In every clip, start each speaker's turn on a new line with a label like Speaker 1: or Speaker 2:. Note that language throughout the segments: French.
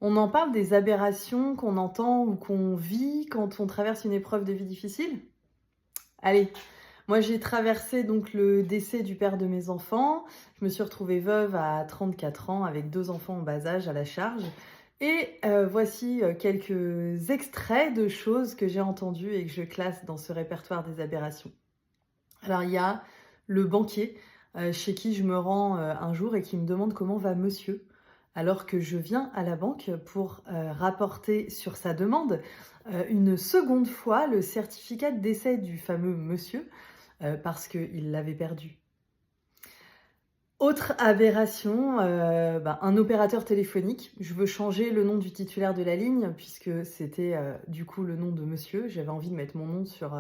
Speaker 1: On en parle des aberrations qu'on entend ou qu'on vit quand on traverse une épreuve de vie difficile? Allez, moi j'ai traversé donc le décès du père de mes enfants. Je me suis retrouvée veuve à 34 ans avec 2 enfants en bas âge à la charge et voici, quelques extraits de choses que j'ai entendues et que je classe dans ce répertoire des aberrations. Alors il y a le banquier, chez qui je me rends, un jour et qui me demande comment va monsieur, alors que je viens à la banque pour, rapporter sur sa demande, une seconde fois le certificat de décès du fameux monsieur, parce qu'il l'avait perdu. Autre aberration, un opérateur téléphonique. Je veux changer le nom du titulaire de la ligne puisque c'était, du coup le nom de monsieur. J'avais envie de mettre mon nom sur,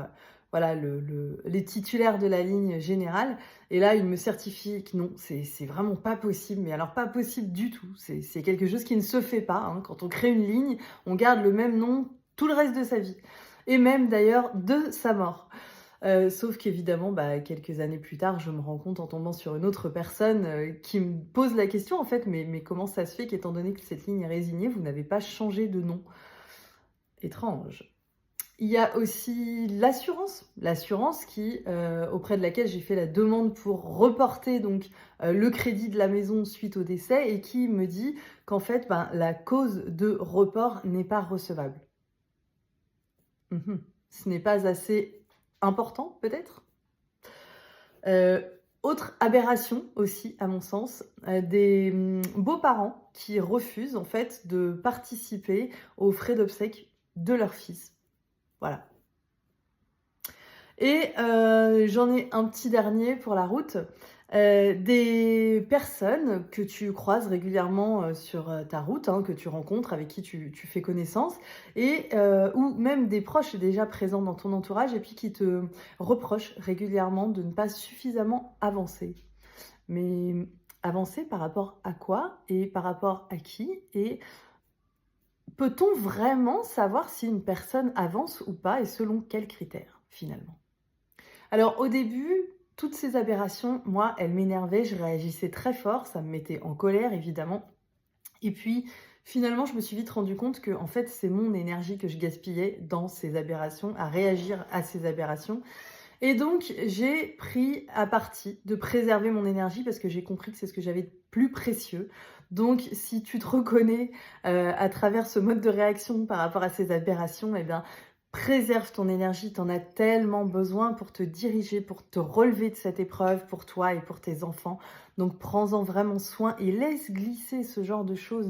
Speaker 1: voilà les titulaires de la ligne générale et là, il me certifie que non, c'est vraiment pas possible, mais alors pas possible du tout. C'est quelque chose qui ne se fait pas, hein. Quand on crée une ligne, on garde le même nom tout le reste de sa vie et même d'ailleurs de sa mort. Sauf qu'évidemment, quelques années plus tard, je me rends compte en tombant sur une autre personne, qui me pose la question en fait: «Mais comment ça se fait qu'étant donné que cette ligne est résignée, vous n'avez pas changé de nom?» Étrange. Il y a aussi l'assurance qui, auprès de laquelle j'ai fait la demande pour reporter donc, le crédit de la maison suite au décès et qui me dit qu'en fait, la cause de report n'est pas recevable. Mmh. Ce n'est pas assez important peut-être? Heu, Autre aberration aussi à mon sens, des, beaux-parents qui refusent en fait de participer aux frais d'obsèques de leur fils. Voilà. Et j'en ai un petit dernier pour la route, des personnes que tu croises régulièrement, sur, ta route, hein, que tu rencontres, avec qui tu fais connaissance et ou même des proches déjà présents dans ton entourage et puis qui te reprochent régulièrement de ne pas suffisamment avancer. Mais, avancer par rapport à quoi et par rapport à qui? Et peut-on vraiment savoir si une personne avance ou pas et selon quels critères, finalement? Alors au début, toutes ces aberrations, moi, elles m'énervaient, je réagissais très fort, ça me mettait en colère évidemment. Et puis finalement, je me suis vite rendu compte que en fait, c'est mon énergie que je gaspillais dans ces aberrations, à réagir à ces aberrations. Et donc j'ai pris à partie de préserver mon énergie parce que j'ai compris que c'est ce que j'avais de plus précieux. Donc si tu te reconnais, à travers ce mode de réaction par rapport à ces aberrations, eh bien, préserve ton énergie, tu en as tellement besoin pour te diriger, pour te relever de cette épreuve, pour toi et pour tes enfants. Donc prends-en vraiment soin et laisse glisser ce genre de choses.